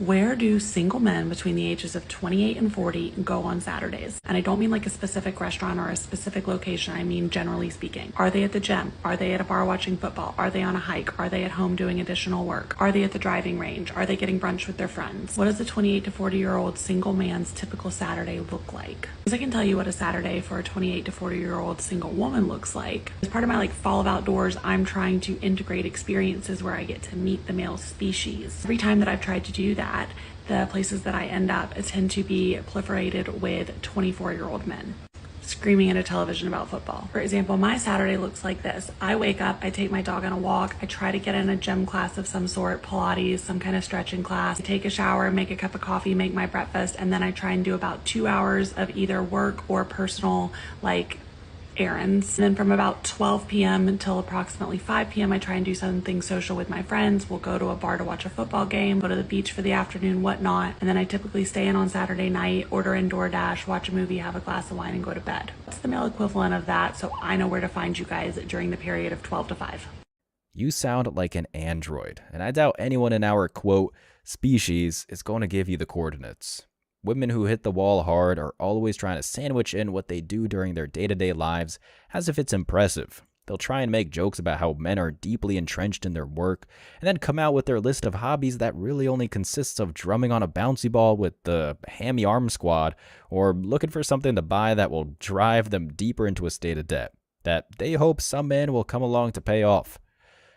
Where do single men between the ages of 28 and 40 go on Saturdays? And I don't mean like a specific restaurant or a specific location. I mean, generally speaking. Are they at the gym? Are they at a bar watching football? Are they on a hike? Are they at home doing additional work? Are they at the driving range? Are they getting brunch with their friends? What does a 28 to 40-year-old single man's typical Saturday look like? Because I can tell you what a Saturday for a 28 to 40-year-old single woman looks like. As part of my fall of outdoors, I'm trying to integrate experiences where I get to meet the male species. Every time that I've tried to do that, the places that I end up tend to be proliferated with 24-year-old men screaming at a television about football. For example, my Saturday looks like this. I wake up, I take my dog on a walk, I try to get in a gym class of some sort, Pilates, some kind of stretching class, I take a shower, make a cup of coffee, make my breakfast, and then I try and do about 2 hours of either work or personal errands. And then from about 12 p.m. until approximately 5 p.m. I try and do something social with my friends. We'll go to a bar to watch a football game, go to the beach for the afternoon, whatnot. And then I typically stay in on Saturday night, order in DoorDash, watch a movie, have a glass of wine, and go to bed. What's the male equivalent of that, so I know where to find you guys during the period of 12 to 5? You sound like an android, and I doubt anyone in our, quote, species is going to give you the coordinates. Women who hit the wall hard are always trying to sandwich in what they do during their day-to-day lives as if it's impressive. They'll try and make jokes about how men are deeply entrenched in their work, and then come out with their list of hobbies that really only consists of drumming on a bouncy ball with the hammy arm squad, or looking for something to buy that will drive them deeper into a state of debt that they hope some man will come along to pay off.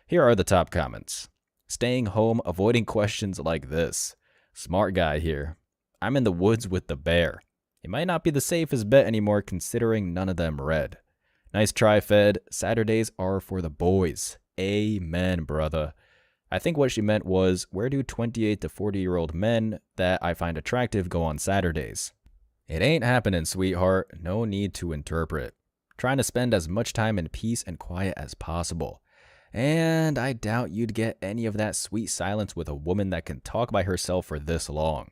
Here are the top comments. Staying home, avoiding questions like this. Smart guy here. I'm in the woods with the bear. It might not be the safest bet anymore considering none of them read. Nice try, Fed. Saturdays are for the boys. Amen, brother. I think what she meant was, where do 28 to 40-year-old men that I find attractive go on Saturdays? It ain't happening, sweetheart. No need to interpret. Trying to spend as much time in peace and quiet as possible. And I doubt you'd get any of that sweet silence with a woman that can talk by herself for this long.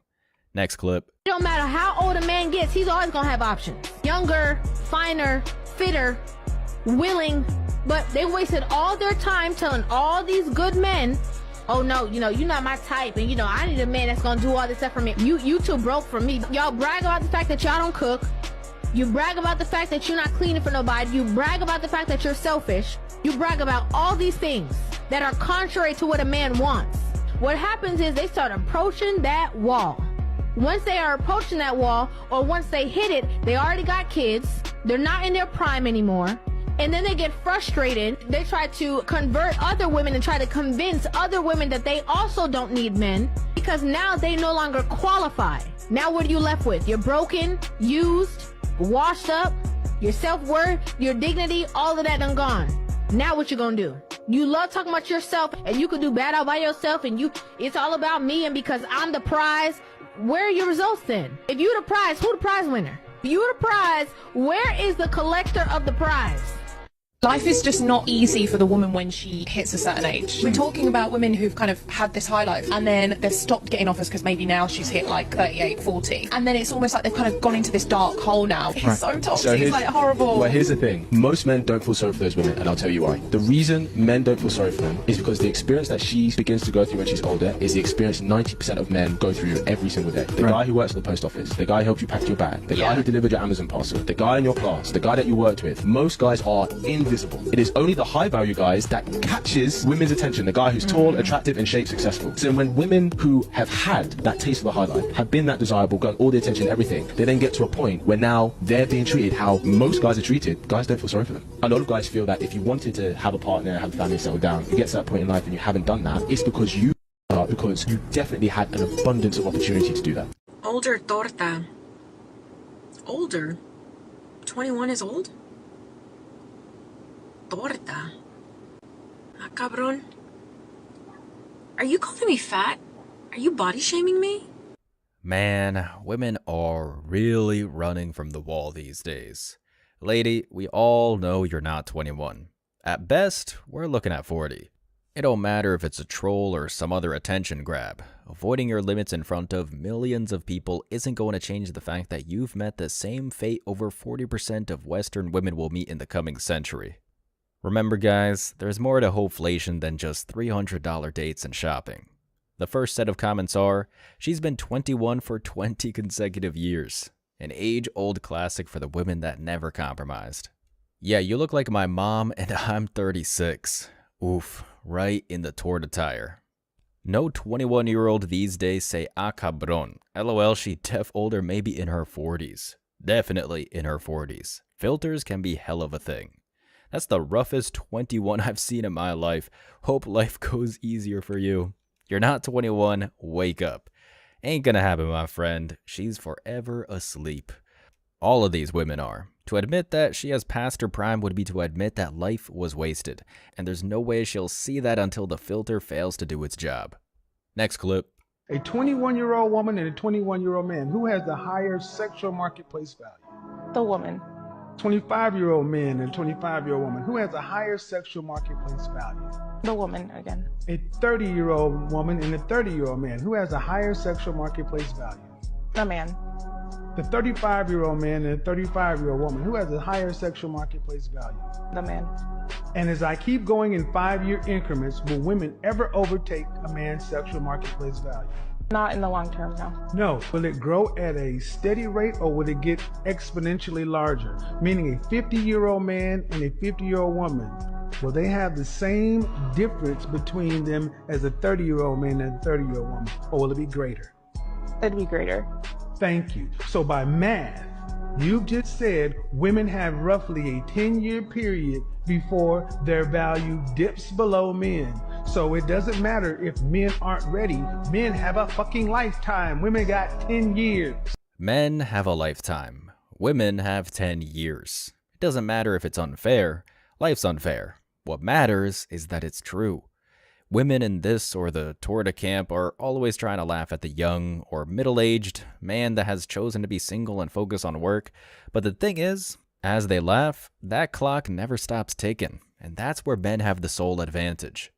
Next clip. It don't matter how old a man gets, he's always gonna have options. Younger, finer, fitter, willing, but they wasted all their time telling all these good men, oh no, you're not my type, and I need a man that's gonna do all this stuff for me. You too broke for me. Y'all brag about the fact that y'all don't cook. You brag about the fact that you're not cleaning for nobody. You brag about the fact that you're selfish. You brag about all these things that are contrary to what a man wants. What happens is they start approaching that wall. Once they are approaching that wall, or once they hit it, they already got kids, they're not in their prime anymore, and then they get frustrated. They try to convert other women and try to convince other women that they also don't need men, because now they no longer qualify. Now what are you left with? You're broken, used, washed up, your self-worth, your dignity, all of that done gone. Now what you gonna do? You love talking about yourself, and you could do bad all by yourself, and it's all about me, and because I'm the prize. Where are your results then? If you the prize, who the prize winner? If you the prize, where is the collector of the prize? Life is just not easy for the woman when she hits a certain age. We're talking about women who've kind of had this high life and then they've stopped getting offers because maybe now she's hit 38, 40. And then it's almost like they've kind of gone into this dark hole now. It's so toxic, it's horrible. Well, here's the thing. Most men don't feel sorry for those women, and I'll tell you why. The reason men don't feel sorry for them is because the experience that she begins to go through when she's older is the experience 90% of men go through every single day. The guy who works at the post office, the guy who helped you pack your bag, the guy who delivered your Amazon parcel, the guy in your class, the guy that you worked with. Most guys are invisible. It is only the high value guys that catches women's attention, the guy who's tall, attractive, and shaped successful. So when women who have had that taste of the high life, have been that desirable, got all the attention, everything, they then get to a point where now they're being treated how most guys are treated. Guys don't feel sorry for them. A lot of guys feel that if you wanted to have a partner, have a family, settle down, you get to that point in life and you haven't done that, it's because you definitely had an abundance of opportunity to do that. Older torta. Older? 21 is old? Torta. Ah, cabrón. Are you calling me fat? Are you body shaming me? Man, women are really running from the wall these days. Lady, we all know you're not 21. At best, we're looking at 40. It don't matter if it's a troll or some other attention grab. Avoiding your limits in front of millions of people isn't going to change the fact that you've met the same fate over 40% of Western women will meet in the coming century. Remember guys, there's more to hoflation than just $300 dates and shopping. The first set of comments are, she's been 21 for 20 consecutive years. An age-old classic for the women that never compromised. Yeah, you look like my mom and I'm 36. Oof, right in the tort attire. No 21-year-old these days say "ah cabron." LOL, she def older, maybe in her 40s. Definitely in her 40s. Filters can be hell of a thing. That's the roughest 21 I've seen in my life. Hope life goes easier for you. You're not 21, wake up. Ain't gonna happen, my friend. She's forever asleep. All of these women are. To admit that she has passed her prime would be to admit that life was wasted, and there's no way she'll see that until the filter fails to do its job. Next clip. A 21-year-old woman and a 21-year-old man, who has the higher sexual marketplace value? The woman. 25-year-old man and a 25-year-old woman, who has a higher sexual marketplace value? The woman again. A 30-year-old woman and a 30-year-old man, who has a higher sexual marketplace value? The man. The 35-year-old man and a 35-year-old woman, who has a higher sexual marketplace value? The man. And as I keep going in 5-year increments, will women ever overtake a man's sexual marketplace value? Not in the long term, no. No. Will it grow at a steady rate or will it get exponentially larger? Meaning a 50-year-old man and a 50-year-old woman, will they have the same difference between them as a 30-year-old man and a 30-year-old woman? Or will it be greater? It'd be greater. Thank you. So by math, you've just said women have roughly a 10-year period before their value dips below men. So it doesn't matter if men aren't ready. Men have a fucking lifetime. Women got 10 years. Men have a lifetime. Women have 10 years. It doesn't matter if it's unfair. Life's unfair. What matters is that it's true. Women in this or the Torta camp are always trying to laugh at the young or middle-aged man that has chosen to be single and focus on work. But the thing is, as they laugh, that clock never stops ticking, and that's where men have the sole advantage.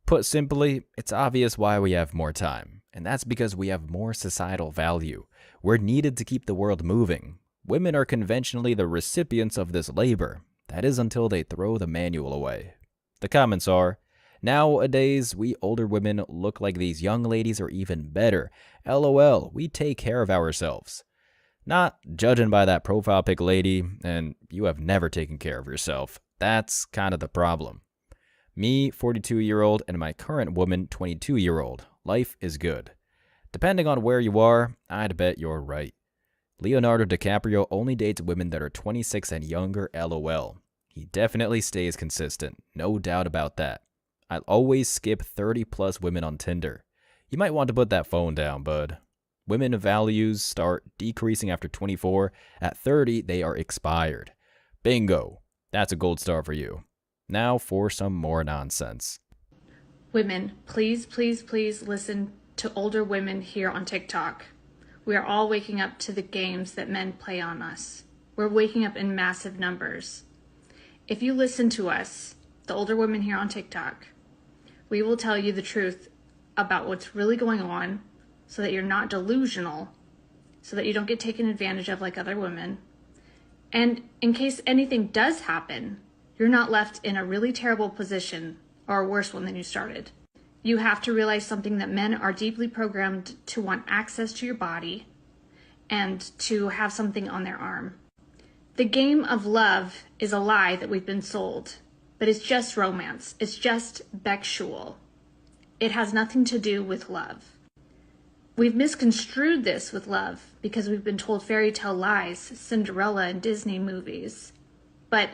Put simply, it's obvious why we have more time, and that's because we have more societal value. We're needed to keep the world moving. Women are conventionally the recipients of this labor. That is until they throw the manual away. The comments are, nowadays, we older women look like these young ladies or even better. LOL, we take care of ourselves. Not judging by that profile pic lady, and you have never taken care of yourself. That's kind of the problem. Me, 42-year-old, and my current woman, 22-year-old. Life is good. Depending on where you are, I'd bet you're right. Leonardo DiCaprio only dates women that are 26 and younger, LOL. He definitely stays consistent, no doubt about that. I'll always skip 30-plus women on Tinder. You might want to put that phone down, bud. Women values start decreasing after 24. At 30, they are expired. Bingo. That's a gold star for you. Now for some more nonsense. Women, please, please, please listen to older women here on TikTok. We are all waking up to the games that men play on us. We're waking up in massive numbers. If you listen to us, the older women here on TikTok, we will tell you the truth about what's really going on so that you're not delusional, so that you don't get taken advantage of like other women. And in case anything does happen, you're not left in a really terrible position or a worse one than you started. You have to realize something, that men are deeply programmed to want access to your body and to have something on their arm. The game of love is a lie that we've been sold, but it's just romance. It's just sexual. It has nothing to do with love. We've misconstrued this with love because we've been told fairy tale lies, Cinderella and Disney movies. But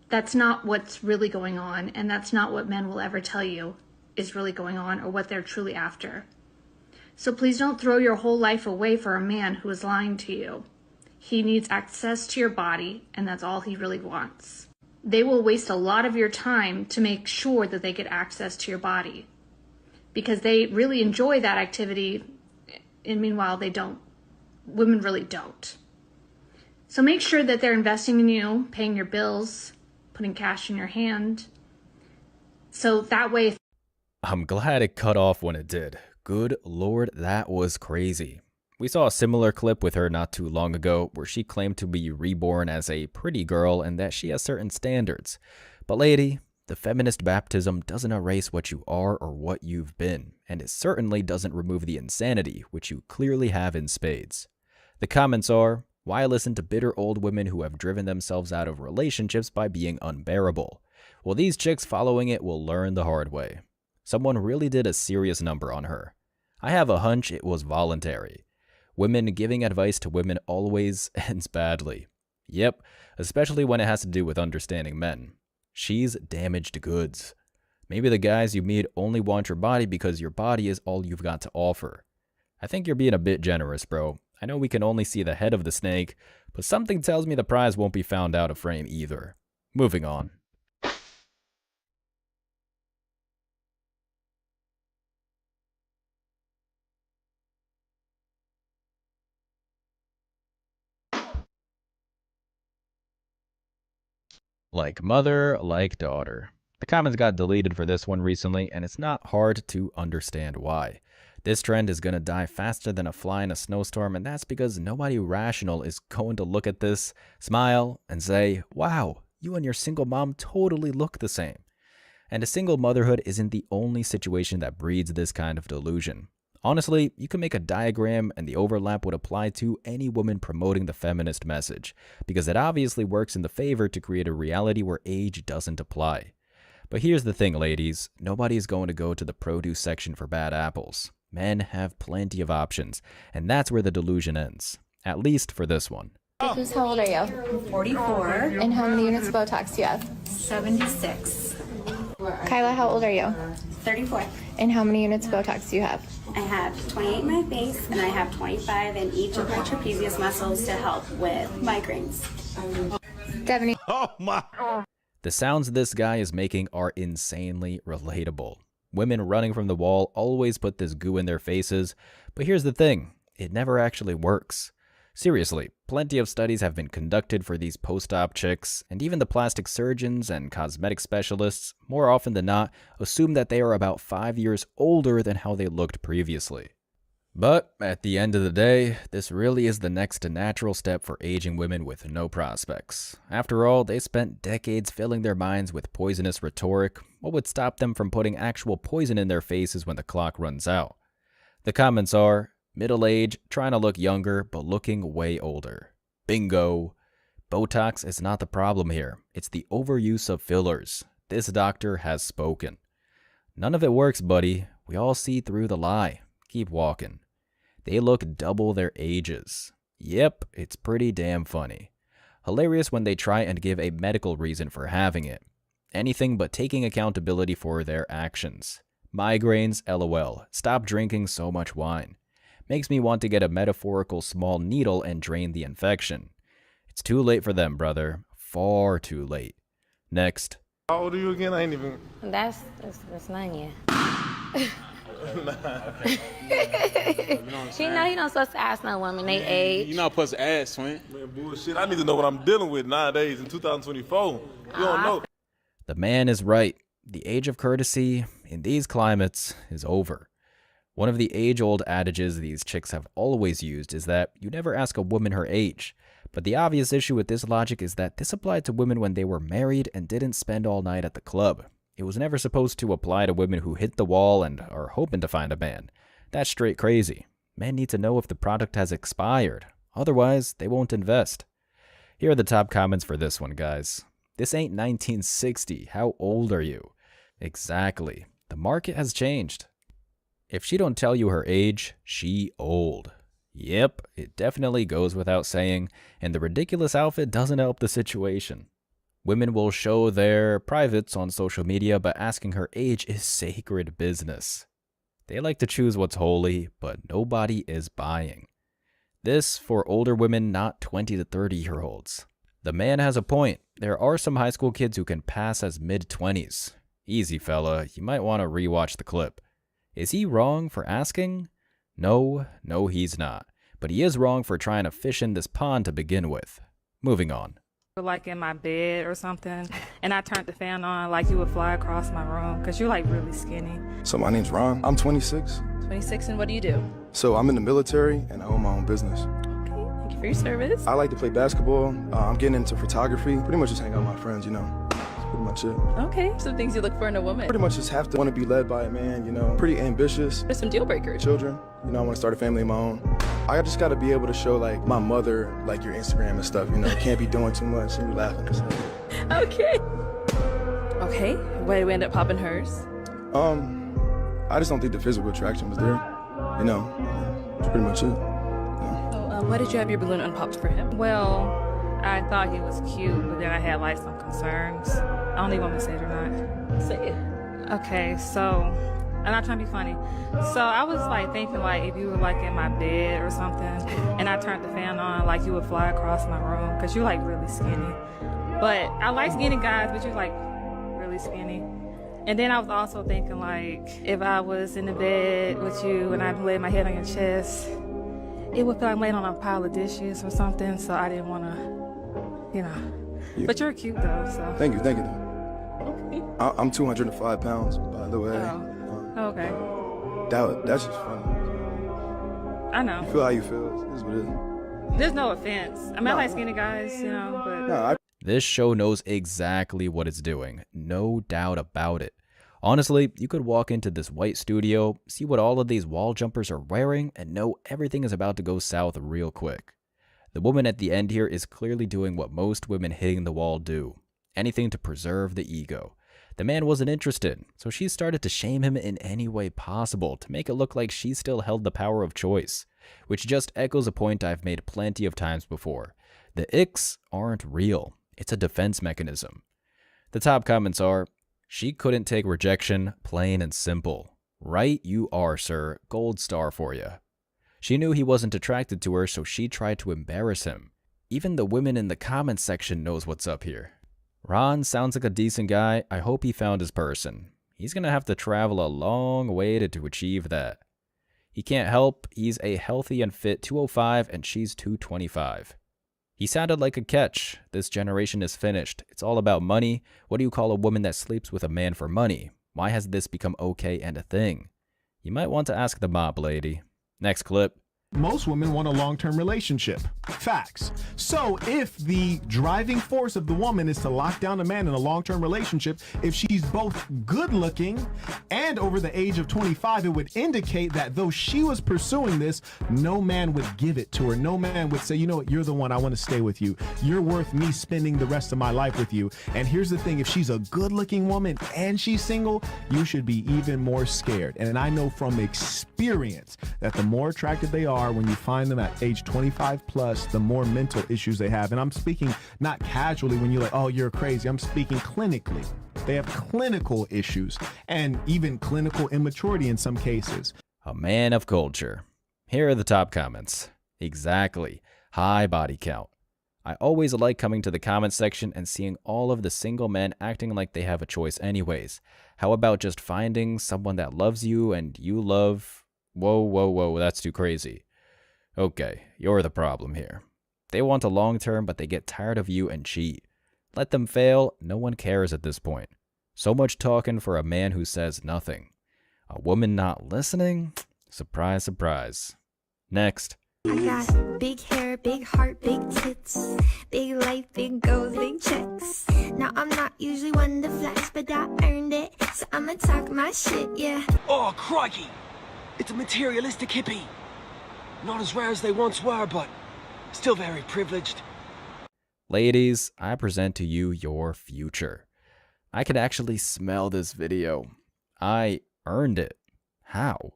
that's not what's really going on, and that's not what men will ever tell you is really going on or what they're truly after. So please don't throw your whole life away for a man who is lying to you. He needs access to your body, and that's all he really wants. They will waste a lot of your time to make sure that they get access to your body because they really enjoy that activity, and meanwhile they don't. Women really don't. So make sure that they're investing in you, paying your bills, putting cash in your hand. So that way... I'm glad it cut off when it did. Good Lord, that was crazy. We saw a similar clip with her not too long ago where she claimed to be reborn as a pretty girl and that she has certain standards. But lady, The feminist baptism doesn't erase what you are or what you've been, and it certainly doesn't remove the insanity, which you clearly have in spades. The comments are, why listen to bitter old women who have driven themselves out of relationships by being unbearable? Well, these chicks following it will learn the hard way. Someone really did a serious number on her. I have a hunch it was voluntary. Women giving advice to women always ends badly. Yep, especially when it has to do with understanding men. She's damaged goods. Maybe the guys you meet only want your body because your body is all you've got to offer. I think you're being a bit generous, bro. I know we can only see the head of the snake, but something tells me the prize won't be found out of frame either. Moving on. Like mother, like daughter. The comments got deleted for this one recently, and it's not hard to understand why. This trend is gonna die faster than a fly in a snowstorm, and that's because nobody rational is going to look at this, smile, and say, wow, you and your single mom totally look the same. And a single motherhood isn't the only situation that breeds this kind of delusion. Honestly, you can make a diagram and the overlap would apply to any woman promoting the feminist message, because it obviously works in the favor to create a reality where age doesn't apply. But here's the thing, ladies, nobody's going to go to the produce section for bad apples. Men have plenty of options, and that's where the delusion ends, at least for this one. Who's how old are you? 44. And how many units of Botox do you have? 76. Kyla, how old are you? 34. And how many units of Botox do you have? I have 28 in my face, and I have 25 in each of my trapezius muscles to help with migraines. Devaney. The sounds this guy is making are insanely relatable. Women running from the wall always put this goo in their faces, but here's the thing, it never actually works. Seriously, plenty of studies have been conducted for these post-op chicks, and even the plastic surgeons and cosmetic specialists, more often than not, assume that they are about 5 years older than how they looked previously. But at the end of the day, this really is the next natural step for aging women with no prospects. After all, they spent decades filling their minds with poisonous rhetoric. What would stop them from putting actual poison in their faces when the clock runs out? The comments are, middle age, trying to look younger, but looking way older. Bingo! Botox is not the problem here. It's the overuse of fillers. This doctor has spoken. None of it works, buddy. We all see through the lie. Keep walking. They look double their ages. Yep, it's pretty damn funny. Hilarious when they try and give a medical reason for having it. Anything but taking accountability for their actions. Migraines, LOL. Stop drinking so much wine. Makes me want to get a metaphorical small needle and drain the infection. It's too late for them, brother. Far too late. Next. How old are you again? I ain't even... That's 9 years. You know, you're not supposed to ask no woman they age. You're not supposed to ask, Swin. Man, bullshit. I need to know what I'm dealing with nowadays in 2024. You don't know. The man is right. The age of courtesy in these climates is over. One of the age-old adages these chicks have always used is that you never ask a woman her age. But the obvious issue with this logic is that this applied to women when they were married and didn't spend all night at the club. It was never supposed to apply to women who hit the wall and are hoping to find a man. That's straight crazy. Men need to know if the product has expired. Otherwise, they won't invest. Here are the top comments for this one, guys. This ain't 1960. How old are you? Exactly. The market has changed. If she don't tell you her age, she old. Yep, it definitely goes without saying, and the ridiculous outfit doesn't help the situation. Women will show their privates on social media, but asking her age is sacred business. They like to choose what's holy, but nobody is buying. This for older women, not 20 to 30-year-olds. The man has a point. There are some high school kids who can pass as mid-20s. Easy, fella. You might want to rewatch the clip. Is he wrong for asking? No, he's not. But he is wrong for trying to fish in this pond to begin with. Moving on. Like in my bed or something, and I turned the fan on, like you would fly across my room because you're like really skinny. So my name's Ron. I'm 26. 26, and what do you do? So I'm in the military and I own my own business. Okay, thank you for your service. I like to play basketball. I'm getting into photography. Pretty much just hang out with my friends, you know. pretty much it. Okay, some things you look for in a woman. Pretty much just have to want to be led by a man, you know, pretty ambitious. There's some deal breakers. Children, you know, I want to start a family of my own. I just got to be able to show, like, my mother, like, your Instagram and stuff, you know. Can't be doing too much and you laughing and stuff. Okay. Okay, why did we end up popping hers? I just don't think the physical attraction was there, you know. That's pretty much it. Why did you have your balloon unpopped for him? Well, I thought he was cute, but then I had like some concerns. I don't even want to say it or not. Say it. Okay, so I'm not trying to be funny. So I was like thinking like if you were like in my bed or something and I turned the fan on, like you would fly across my room because you're like really skinny. But I like skinny guys, but you're like really skinny. And then I was also thinking like if I was in the bed with you and I laid my head on your chest, it would feel like laying on a pile of dishes or something. So I didn't want to, you know. Yeah. But you're cute though, so. Thank you. Okay. I'm 205 pounds, by the way. Okay. That's just fun. I know. You feel how you feel. This is what it is. There's no offense. I mean, I like skinny guys, you know, but. This show knows exactly what it's doing. No doubt about it. Honestly, you could walk into this white studio, see what all of these wall jumpers are wearing, and know everything is about to go south real quick. The woman at the end here is clearly doing what most women hitting the wall do. Anything to preserve the ego. The man wasn't interested, so she started to shame him in any way possible to make it look like she still held the power of choice, which just echoes a point I've made plenty of times before. The icks aren't real. It's a defense mechanism. The top comments are, she couldn't take rejection, plain and simple. Right you are, sir. Gold star for you. She knew he wasn't attracted to her, so she tried to embarrass him. Even the women in the comments section knows what's up here. Ron sounds like a decent guy. I hope he found his person. He's gonna have to travel a long way to achieve that. He can't help. He's a healthy and fit 205 and she's 225. He sounded like a catch. This generation is finished. It's all about money. What do you call a woman that sleeps with a man for money? Why has this become okay and a thing? You might want to ask the mop lady. Next clip. Most women want a long-term relationship. Facts. So if the driving force of the woman is to lock down a man in a long-term relationship, if she's both good-looking and over the age of 25, it would indicate that though she was pursuing this, no man would give it to her. No man would say, you know what, you're the one, I want to stay with you. You're worth me spending the rest of my life with you. And here's the thing, if she's a good-looking woman and she's single, you should be even more scared. And I know from experience that the more attractive they are, when you find them at age 25 plus, the more mental issues they have. And I'm speaking not casually when you're like, oh, you're crazy. I'm speaking clinically. They have clinical issues and even clinical immaturity in some cases. A man of culture. Here are the top comments. Exactly. High body count. I always like coming to the comments section and seeing all of the single men acting like they have a choice anyways. How about just finding someone that loves you and you love? Whoa, that's too crazy. Okay, you're the problem here. They want a long term, but they get tired of you and cheat. Let them fail, no one cares at this point. So much talking for a man who says nothing. A woman not listening? Surprise, surprise. Next. I got big hair, big heart, big tits, big life, big goals, big checks. Now I'm not usually one to flex, but I earned it, so I'ma talk my shit, yeah. Oh, crikey! It's a materialistic hippie. Not as rare as they once were, but still very privileged. Ladies, I present to you your future. I can actually smell this video. I earned it. How?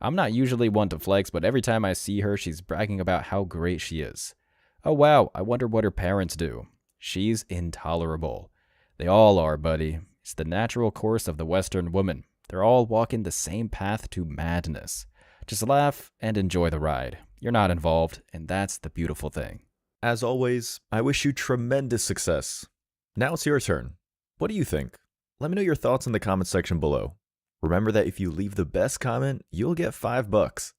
I'm not usually one to flex, but every time I see her, she's bragging about how great she is. Oh wow, I wonder what her parents do. She's intolerable. They all are, buddy. It's the natural course of the Western woman. They're all walking the same path to madness. Just laugh and enjoy the ride. You're not involved, and that's the beautiful thing. As always, I wish you tremendous success. Now it's your turn. What do you think? Let me know your thoughts in the comment section below. Remember that if you leave the best comment, you'll get $5.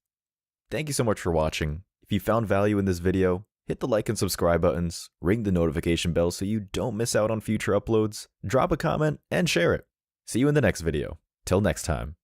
Thank you so much for watching. If you found value in this video, hit the like and subscribe buttons, ring the notification bell so you don't miss out on future uploads, drop a comment, and share it. See you in the next video. Till next time.